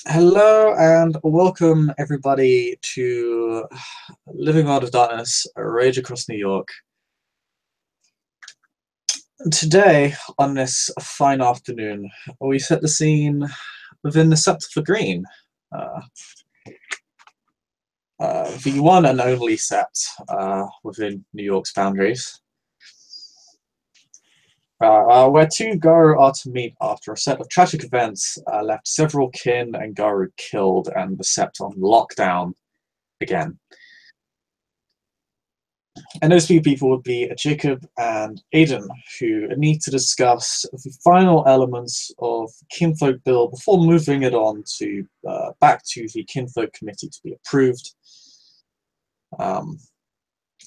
Hello and welcome everybody to Living World of Darkness, Rage Across New York. Today, on this fine afternoon, we set the scene within the Scepter for Green, uh, the one and only sept within New York's boundaries, where two Garu are to meet after a set of tragic events left several kin and Garu killed and the sept on lockdown again. And those few people would be Jacob and Aedan, who need to discuss the final elements of the Kinfolk Bill before moving it on to back to the Kinfolk Committee to be approved.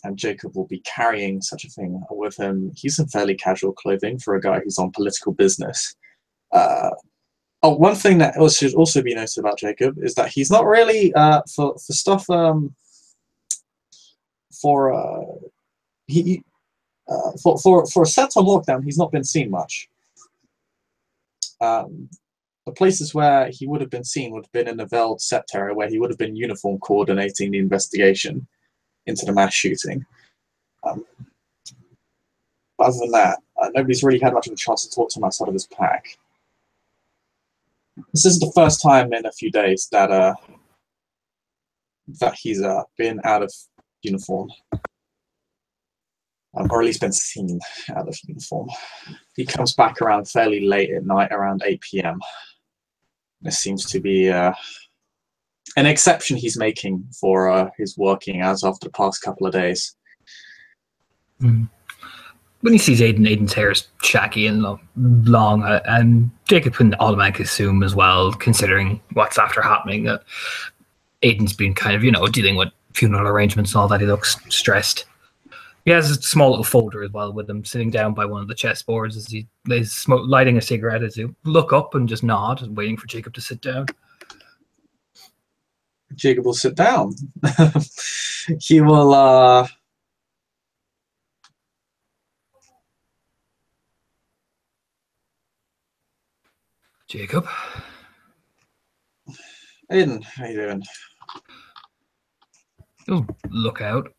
And Jacob will be carrying such a thing with him. He's in fairly casual clothing for a guy who's on political business. One thing that should also be noted about Jacob is that he's not really for stuff for he for a set on lockdown, he's not been seen much. The places where he would have been seen would have been in the Veld sept area, where he would have been uniform coordinating the investigation into the mass shooting. Other than that, nobody's really had much of a chance to talk to him outside of his pack. This is the first time in a few days that that he's been out of uniform. Or at least been seen out of uniform. He comes back around fairly late at night, around 8 p.m. This seems to be an exception he's making for his working hours after the past couple of days. When he sees Aedan's hair is shaggy and long, and Jacob can automatically assume as well, considering what's after happening, that Aedan's been kind of, dealing with funeral arrangements and all that. He looks stressed. He has a small little folder as well with him, sitting down by one of the chessboards as he is lighting a cigarette, as he look up and just nod, waiting for Jacob to sit down. Jacob will sit down. He will Jacob? Aedan, how you doing? He'll look out,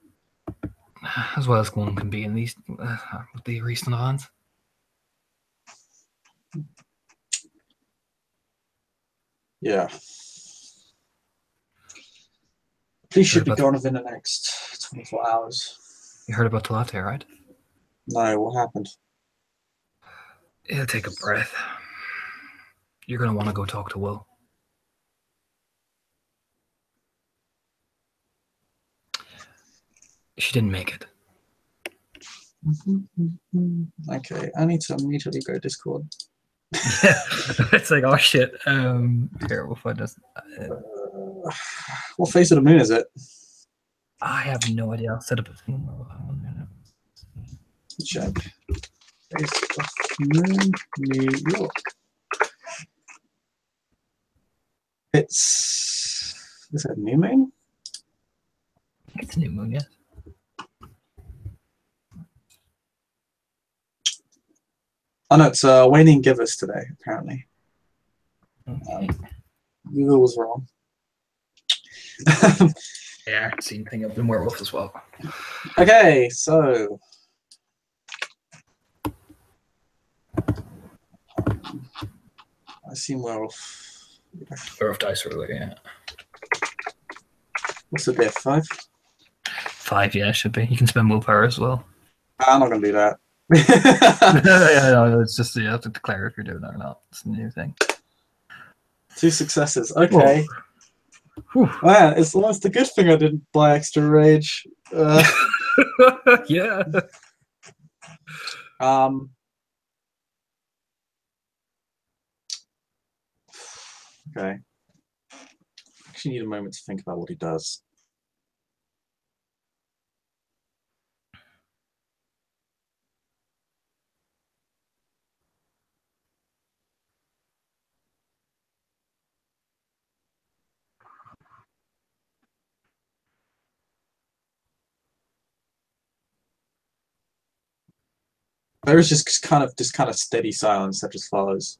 as well as one can be in these with the recent events. Yeah. Police should be gone within the next 24 hours. You heard about the latte, right? No, what happened? Yeah, take a breath. You're going to want to go talk to Will. She didn't make it. Okay, I need to immediately go Discord. Yeah, it's like, oh shit. Here, we'll find this. What phase of the moon is it? I have no idea. I'll set up a thing. Check. Phase of moon, New York. Is it new moon? It's new moon, yes. Oh no, it's waning givers today, apparently. Okay. Google was wrong. Yeah, same thing up in werewolf as well. Okay, so I seen werewolf. Werewolf dice ruler, yeah. What's the diff? 5? 5, yeah, should be. You can spend willpower as well. I'm not gonna do that. Yeah, no, it's just you have to declare if you're doing it or not. It's a new thing. 2 successes. Okay. Man, it's almost a good thing I didn't buy extra rage. Yeah. Okay. Actually need a moment to think about what he does. There is just kind of steady silence that just follows.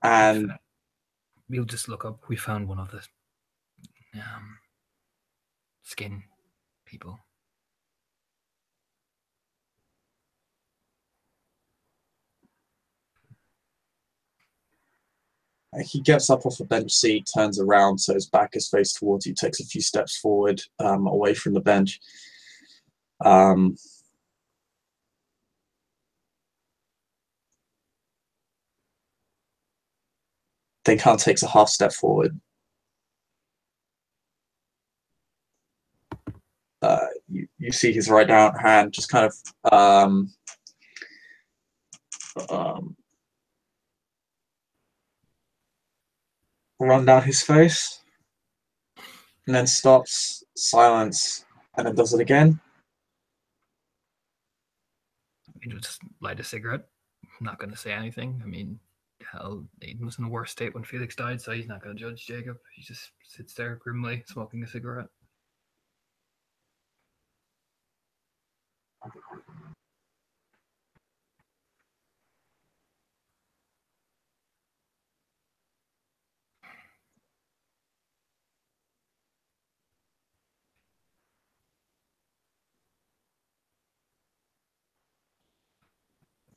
And we'll just look up. We found one of the skin people. He gets up off the bench seat, turns around so his back is faced towards you, takes a few steps forward, away from the bench. Then kind of takes a half step forward. You see his right hand just kind of run down his face, and then stops, silence, and then does it again. You just light a cigarette. I'm not going to say anything. I mean, hell, Aedan was in a worse state when Felix died, so he's not going to judge Jacob. He just sits there grimly smoking a cigarette.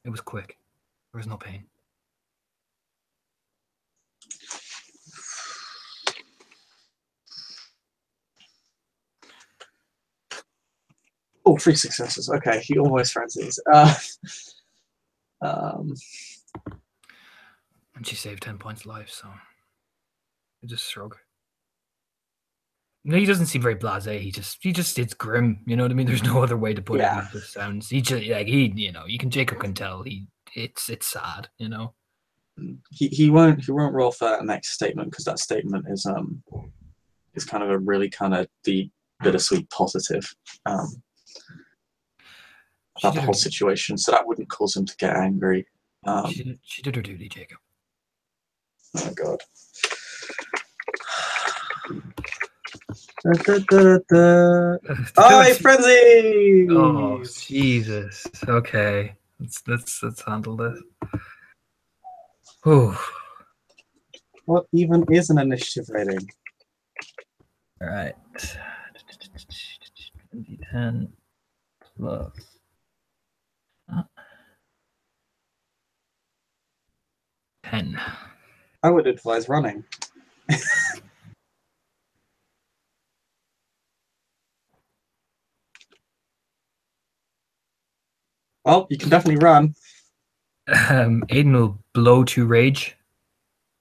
It was quick. There was no pain. Oh, 3 successes. Okay, he almost frenzies. And she saved 10 points of life, so I just shrug. No, he doesn't seem very blasé. He just it's grim. You know what I mean? There's no other way to put it. He just sounds. Jacob can tell. It's sad. You know. He won't roll for that next statement because that statement is kind of a really kind of deep, bittersweet positive about the whole situation. So that wouldn't cause him to get angry. She did her duty, Jacob. Oh God. Hi, frenzy! Oh Jesus! Okay, let's handle this. Whew. What even is an initiative rating? All right. 10 plus 10. I would advise running. Well, you can definitely run. Aedan will blow to rage,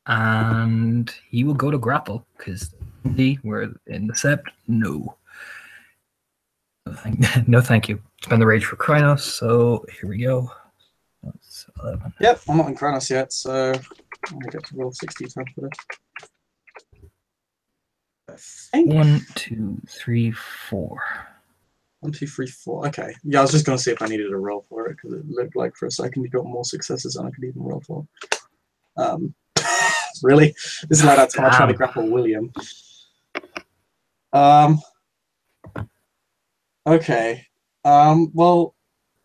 and he will go to grapple because we're in the sept. No, no, thank you. Spend the rage for Krynos. So here we go. That's 11. Yep, I'm not in Krynos yet, so I'm gonna get to roll 60 times for this. 1, 2, 3, 4. 1, 2, 3, 4. Okay. Yeah, I was just going to see if I needed a roll for it because it looked like for a second you got more successes than I could even roll for. Really? This is like that time I tried to grapple William. Okay. Well,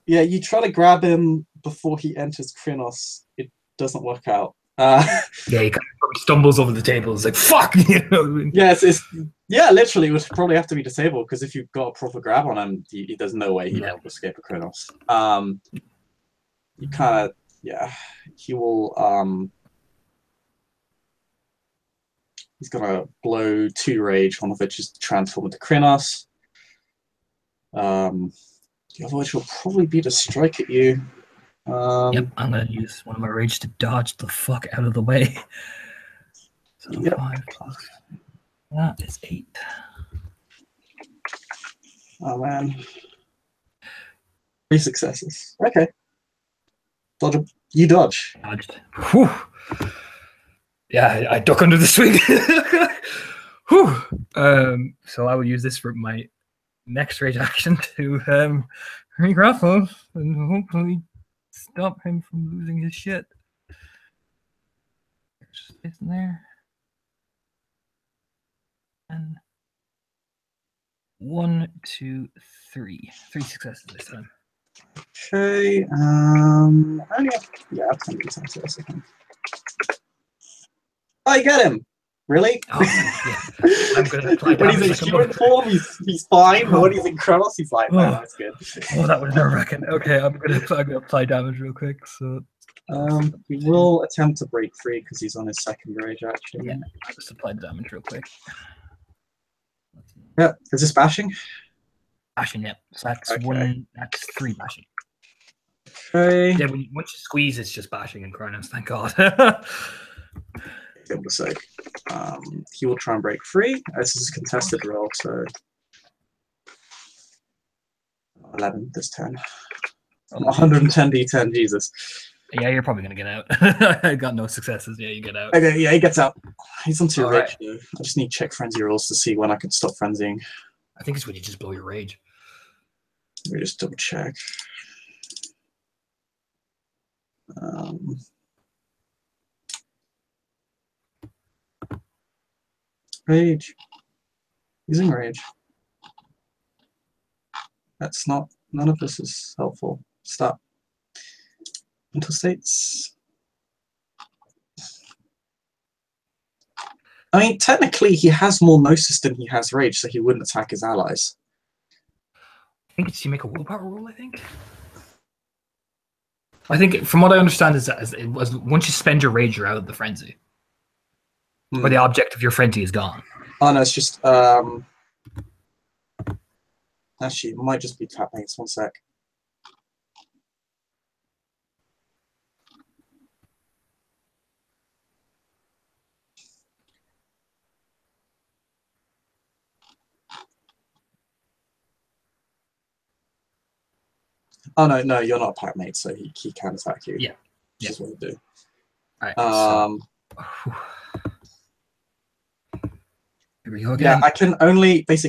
yeah, you try to grab him before he enters Krynos. It doesn't work out. Yeah, he kind of stumbles over the table. It's like, fuck! You know? Yeah, literally, it would probably have to be disabled because if you've got a proper grab on him, there's no way he'd be able to escape a Krynos. You kind of, yeah, he will, he's gonna blow 2 rage, one of which is transform into Krynos. The other which will probably be to strike at you. Yep, I'm gonna use one of my rage to dodge the fuck out of the way. So yep. 5 plus that is 8. Oh man. 3 successes. Okay. Dodge. You dodge. Dodged. Whew. Yeah, I duck under the swing. Whew. So I will use this for my next rage action to re-grapple and hopefully stop him from losing his shit. Just sitting there. And 1, 2, 3. 3 successes this time. Okay. I only have 10 successes. I get him. Really? Oh, yeah. I'm going to apply when he's in damage. human form, he's fine. But when he's in Kronos, he's like, no, that's good. Oh, that was nerve-wracking. Okay, I'm gonna apply damage real quick. So he will attempt to break free because he's on his second rage action. yeah, I just applied damage real quick. Yeah, is this bashing? Bashing, yeah. So that's Okay. That's 3 bashing. Okay. Yeah, once you squeeze, it's just bashing in Kronos. Thank God. Give him a sec. He will try and break free. This is a contested roll, so 11 this turn. 110 d10, Jesus. Yeah, you're probably gonna get out. I got no successes. Yeah, you get out. Okay, yeah, he gets out. He's on 2 rage. Right. I just need to check frenzy rolls to see when I can stop frenzying. I think it's when you just blow your rage. Let me just double check. Rage. Using rage. That's not. None of this is helpful. Stop. Mental states. I mean, technically, he has more Gnosis than he has Rage, so he wouldn't attack his allies. I think it's you make a willpower roll, I think, from what I understand, is that it was once you spend your Rage, you're out of the frenzy. Or the object of your frenzy is gone. Oh, no, it's just... Actually, it might just be tap mates. 1 sec. Oh, no, you're not a pack mate, so he can attack you. Yeah. Which is what he'll do. All right, here we go again. Yeah, I can only once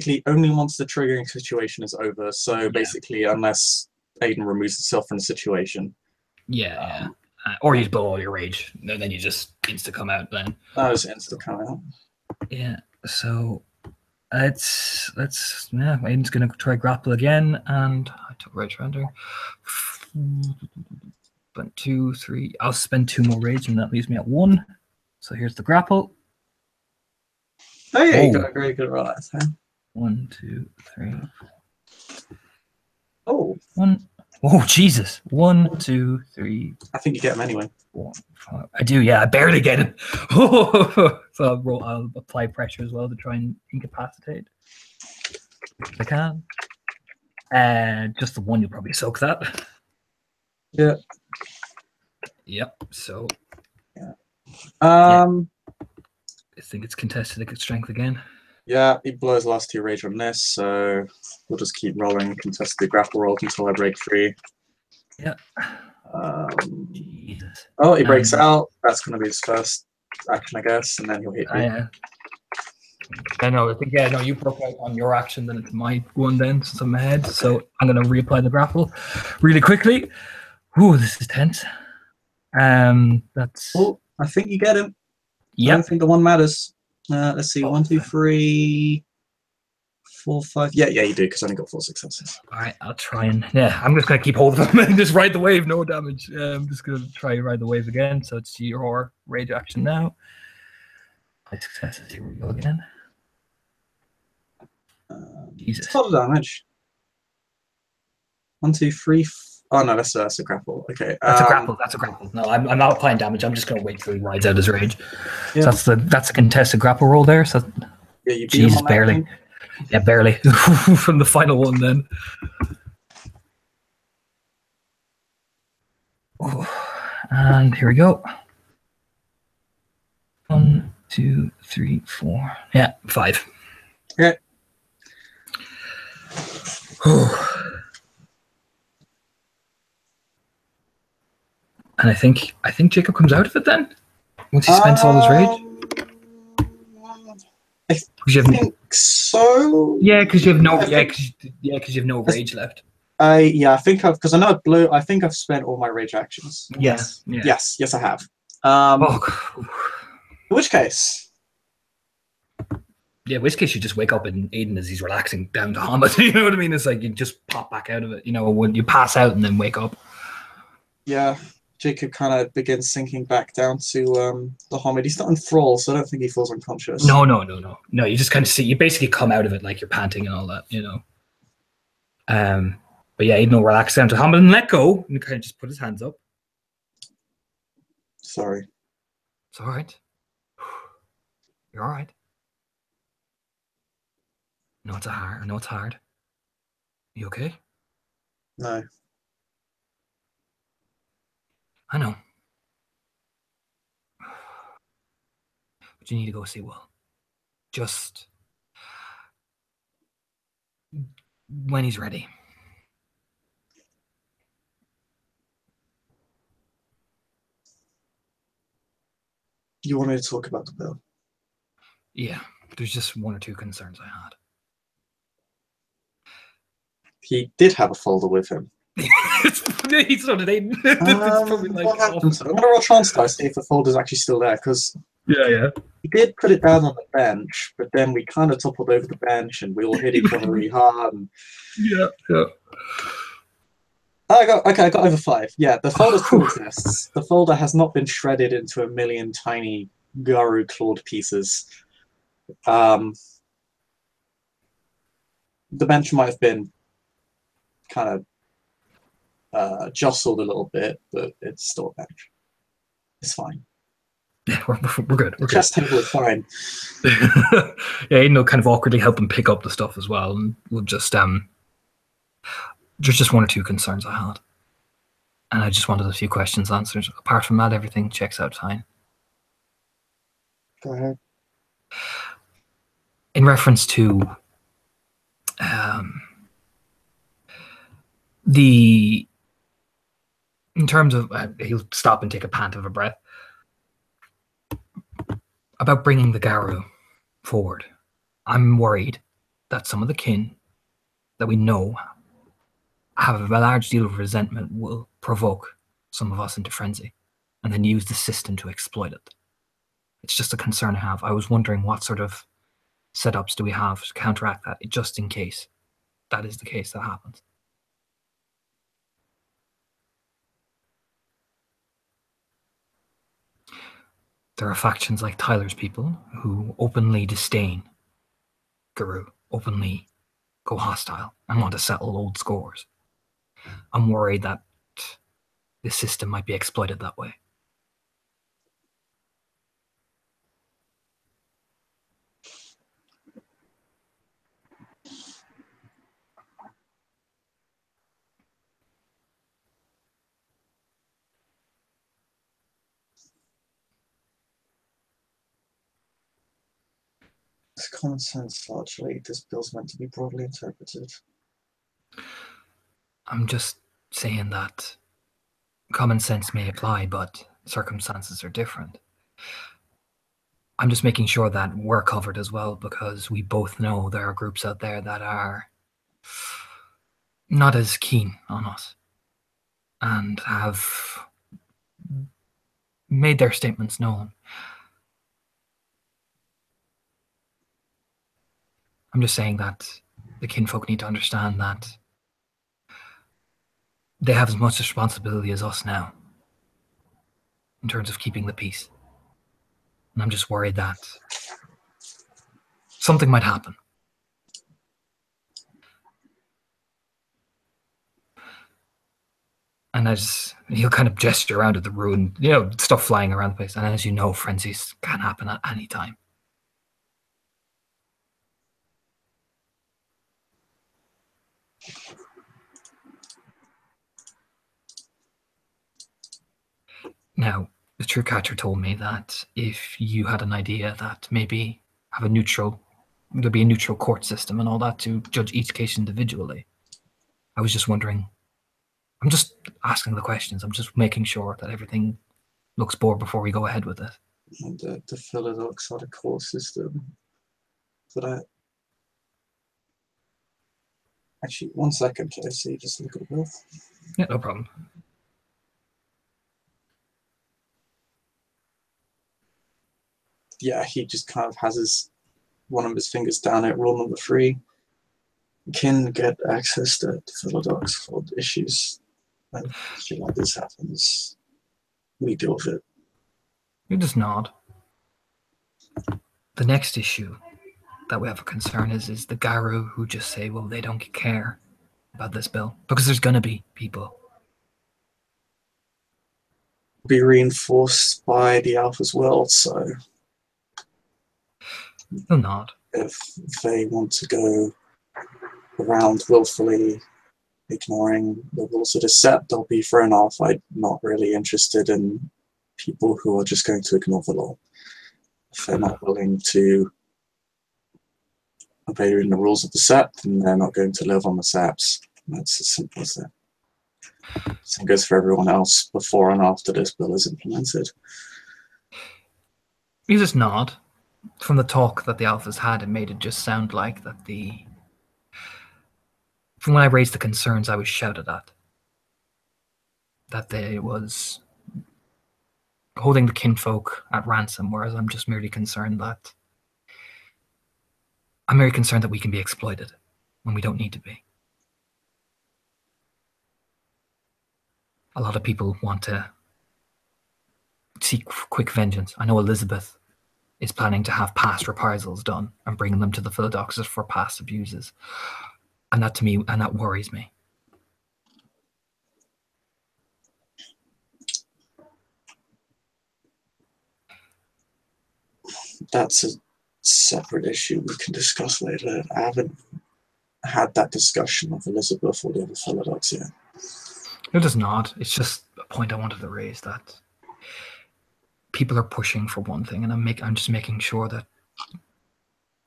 the triggering situation is over. So basically, unless Aedan removes himself from the situation. Yeah, or you blow all your rage, and then you just insta come out. Then it's insta come out. Yeah. So Aiden's gonna try grapple again, and I took rage render. Spent 2, 3. I'll spend 2 more rage, and that leaves me at 1. So here's the grapple. Oh yeah, you got a very good roll that time. 1, 2, 3. Oh. 1. Oh Jesus! 1, 2, 3. I think you get him anyway. 4, 5. I do, yeah. I barely get him. So I'll apply pressure as well to try and incapacitate. If I can. Just the 1, you'll probably soak that. Yeah. Yep. So. Yeah. I think it's contested against strength again. Yeah, he blows the last 2 rage on this, so we'll just keep rolling contested grapple rolls until I break free. Yeah. Jesus. Oh, he breaks out. That's going to be his first action, I guess, and then he'll hit me. I know. I think you broke out on your action, then it's my one then since I'm ahead. Okay. So I'm going to reapply the grapple really quickly. Ooh, this is tense. That's. Oh, I think you get him. Yeah. I don't think the 1 matters. Let's see. 1, 2, 3, 4, 5. Yeah, you do because I only got 4 successes. All right, I'll try and I'm just gonna keep hold of him and just ride the wave, no damage. I'm just gonna try ride the wave again. So it's your rage action now. 5 successes. Here we go again. Jesus. It's a lot of damage. 1, 2, 3. Oh no, that's a grapple. Okay. That's a grapple. That's a grapple. No, I'm not applying damage. I'm just gonna wait till he rides out his rage. Yeah. So that's a contested grapple roll there. So yeah, you Jesus, barely. Yeah, barely. From the final one then. And here we go. 1, 2, 3, 4. Yeah, 5. Okay. And I think Jacob comes out of it then once he spends all his rage. I think so. Yeah, because you have no. Because you have no rage left. I think I've because I know it blew. I think I've spent all my rage actions. Yes. Yeah. Yes, I have. In which case. Yeah, in which case you just wake up in Aedan as he's relaxing down to Hamlet. You know what I mean? It's like you just pop back out of it. You know, when you pass out and then wake up. Yeah. Jacob kind of begins sinking back down to the Homid. He's not in thrall, so I don't think he feels unconscious. No. You just kind of see, you basically come out of it like you're panting and all that, But yeah, Aedan will relax down to Homid and let go, and kind of just put his hands up. Sorry. It's all right. You're all right. I know it's hard. You okay? No. I know. But you need to go see Will. Just when he's ready. You wanted to talk about the bill? Yeah, there's just one or two concerns I had. He did have a folder with him. He's not an Aedan. What happened to it? I'm going to roll chance dice, see if the folder's actually still there, because yeah. he did put it down on the bench, but then we kind of toppled over the bench and we all hit each other really hard. And... Yeah. I got over 5. Yeah, the folder still exists. The folder has not been shredded into a million tiny Garu clawed pieces. The bench might have been kind of jostled a little bit, but it's still a bench. It's fine. Yeah, we're good. The chess table is fine. Yeah, Aedan will kind of awkwardly help him pick up the stuff as well, and we'll just there's just one or two concerns I had, and I just wanted a few questions answered. Apart from that, everything checks out fine. Go ahead. In reference to in terms of, he'll stop and take a pant of a breath, about bringing the Garu forward. I'm worried that some of the kin that we know have a large deal of resentment will provoke some of us into frenzy and then use the system to exploit it. It's just a concern I have. I was wondering what sort of setups do we have to counteract that, just in case that is the case that happens. There are factions like Tyler's people who openly disdain Garu, openly go hostile and want to settle old scores. I'm worried that the system might be exploited that way. It's common sense, largely. This bill's meant to be broadly interpreted. I'm just saying that common sense may apply, but circumstances are different. I'm just making sure that we're covered as well, because we both know there are groups out there that are not as keen on us and have made their statements known. I'm just saying that the kinfolk need to understand that they have as much responsibility as us now in terms of keeping the peace. And I'm just worried that something might happen. And as he'll kind of gesture around at the ruin, stuff flying around the place. And as you know, frenzies can happen at any time. Now, the True Catcher told me that if you had an idea that maybe there'd be a neutral court system and all that to judge each case individually. I was just wondering, I'm just asking the questions. I'm just making sure that everything looks bored before we go ahead with it. And the Philodox had a court system for that. Actually, 1 second, JC, just look at the bill. Yeah, no problem. Yeah, he just kind of has one of his fingers down it, rule number 3. Can get access to Philodox for issues when shit like this happens. we deal with it. You just nod. The next issue that we have a concern is the Garu who just say, well, they don't care about this bill. Because there's going to be people. Be reinforced by the Alpha's world, so They'll nod. if they want to go around willfully ignoring the rules of the set, they'll be thrown off. I'm not really interested in people who are just going to ignore the law. If they're not willing to obey the rules of the set, then they're not going to live on the SAPs. That's as simple as that. Same goes for everyone else before and after this bill is implemented. You just nod. From the talk that the Alphas had, it made it just sound like that from when I raised the concerns, I was shouted at. That they was holding the kinfolk at ransom, whereas I'm just merely concerned that we can be exploited when we don't need to be. A lot of people want to seek quick vengeance. I know Elizabeth is planning to have past reprisals done and bringing them to the Philodoxus for past abuses. And that worries me. That's a separate issue we can discuss later. I haven't had that discussion with Elizabeth or the other Philodox yet. It does not. It's just a point I wanted to raise, that people are pushing for one thing, and I'm just making sure that,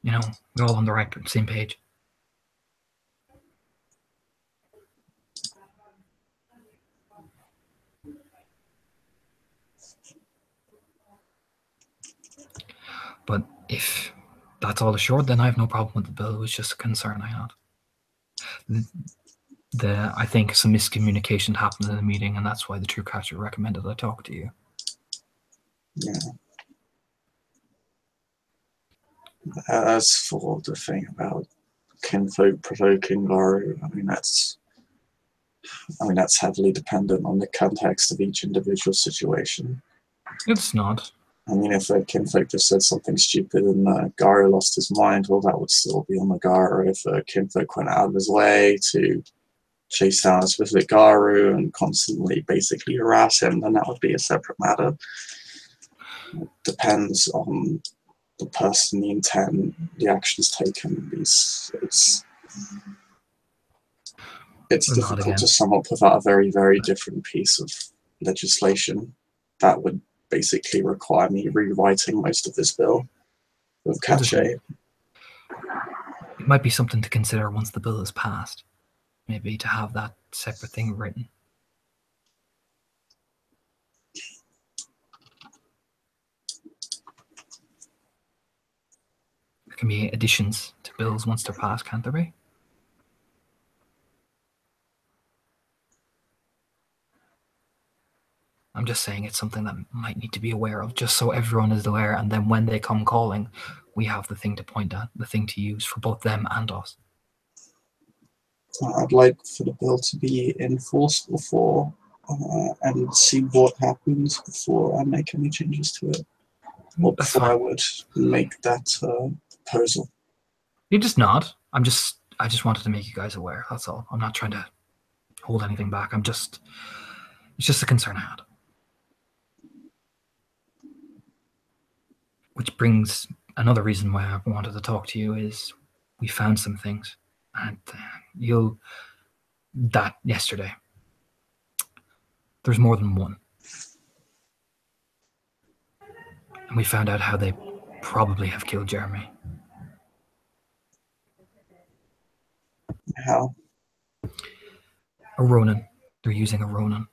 we're all on the same page. But if that's all assured, then I have no problem with the bill. It was just a concern I had. I think some miscommunication happened in the meeting, and that's why the True Catcher recommended I talk to you. Yeah. As for the thing about kinfolk provoking Garu, that's heavily dependent on the context of each individual situation. It's not. If a kinfolk just said something stupid and Garu lost his mind, well, that would still be on the Garu. If a kinfolk went out of his way to chase down a specific Garu and constantly basically harass him, then that would be a separate matter. It depends on the person, the intent, the actions taken. It's difficult to sum up without a very, very different piece of legislation that would basically require me rewriting most of this bill with cachet. It might be something to consider once the bill is passed. Maybe to have that separate thing written. There can be additions to bills once they're passed, can't there be? I'm just saying it's something that might need to be aware of, just so everyone is aware, and then when they come calling, we have the thing to point at, the thing to use for both them and us. I'd like for the bill to be enforced before and see what happens before I make any changes to it. Or before I would make that proposal. You just nod. I just wanted to make you guys aware, that's all. I'm not trying to hold anything back. It's just a concern I had. Which brings another reason why I wanted to talk to you is we found some things. And yesterday. There's more than one. And we found out how they probably have killed Jeremy. How? A Ronin. They're using a Ronin.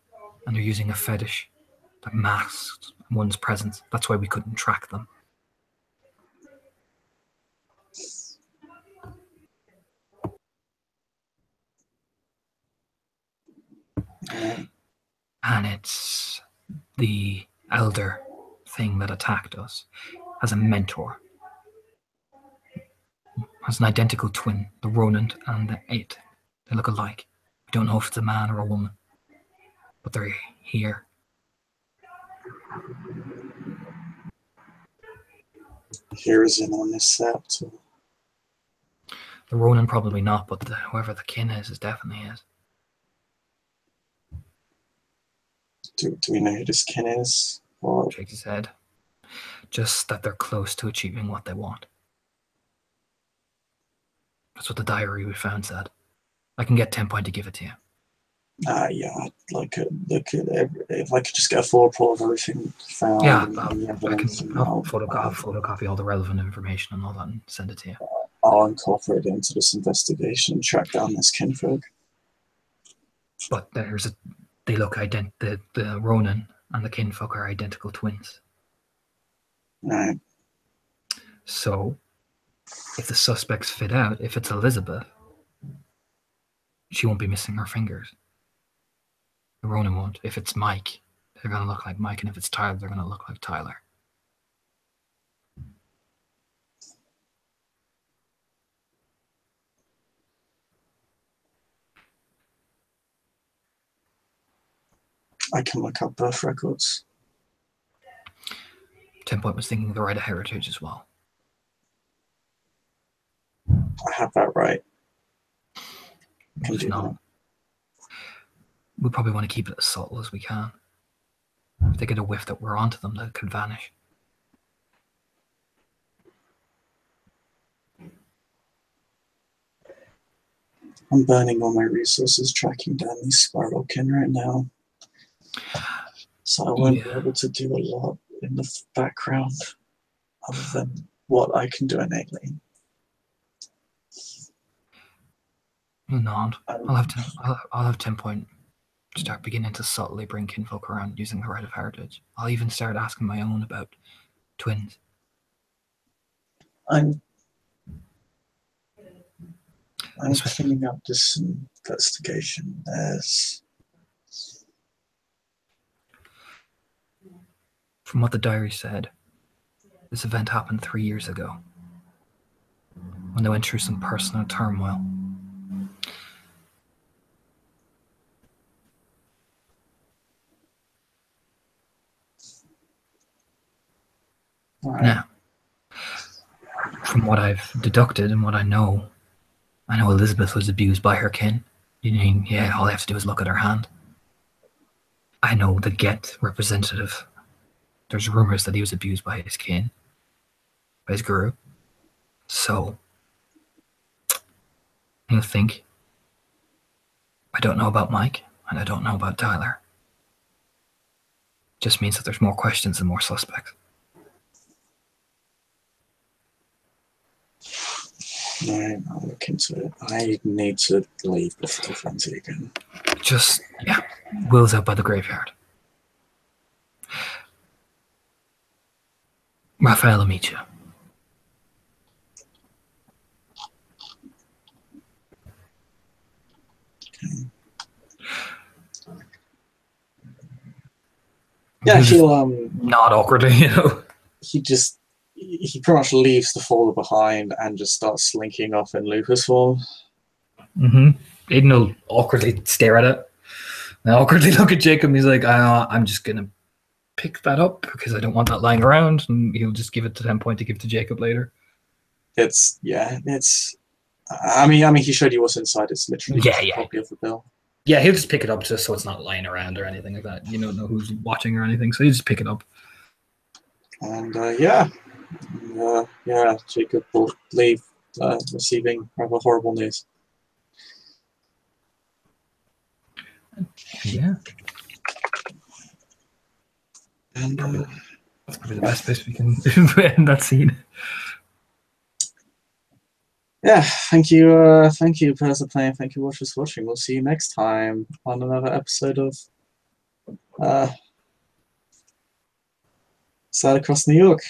And they're using a fetish that masks one's presence. That's why we couldn't track them. And it's the elder thing that attacked us as a mentor. Has an identical twin, the Ronin and the Aedan. They look alike. We don't know if it's a man or a woman. But they're here. Here's in on this scepter. The Ronin probably not, but whoever the kin is definitely is. Do we know who this kin is? Or Shakes his head. Just that they're close to achieving what they want. That's what the diary we found said. I can get 10 point to give it to you. yeah, like if I could just get a full report of everything found. Yeah, and the I can. evidence, and I'll photocopy all the relevant information and all that and send it to you. I'll incorporate it into this investigation and track down this kinfolk. But they look the Ronin and the kinfolk are identical twins. Right. So, if the suspects fit out, if it's Elizabeth, she won't be missing her fingers. The Ronin won't. If it's Mike, they're going to look like Mike, and if it's Tyler, they're going to look like Tyler. I can look up birth records. 10 point was thinking the right of heritage as well. I have that right. Can do not. that. We probably want to keep it as subtle as we can. If they get a whiff that we're onto them, that could vanish. I'm burning all my resources tracking down these spiral kin right now. So I won't be able to do a lot in the background other than what I can do innately. Not. I'll have 10 point start beginning to subtly bring kinfolk around using the right of heritage. I'll even start asking my own about twins. I'm cleaning up this investigation. From what the diary said, this event happened 3 years ago, when they went through some personal turmoil. Right. Now, from what I've deducted and what I know Elizabeth was abused by her kin. Yeah, all I have to do is look at her hand. I know the Get representative. There's rumors that he was abused by his kin, by his guru. So, you think, I don't know about Mike, and I don't know about Tyler. Just means that there's more questions and more suspects. Right, I'll look into it. I need to leave before Frenzy again. Will's out by the graveyard. Raphael will meet you. Okay. Yeah, he'll not awkwardly, he pretty much leaves the folder behind and just starts slinking off in Lupus form. Aedan will awkwardly stare at it. And awkwardly look at Jacob and he's like, I'm just gonna pick that up because I don't want that lying around, and he'll just give it to 10 point to give to Jacob later. I mean he showed you what's inside. It's literally just a copy of the bill. Yeah, he'll just pick it up just so it's not lying around or anything like that. You don't know who's watching or anything, so you just pick it up. And Jacob will leave, receiving rather horrible news. Yeah. And that's probably the best place we can end that scene. Yeah, thank you, person playing, thank you, watchers, for watching. We'll see you next time on another episode of Side Across New York.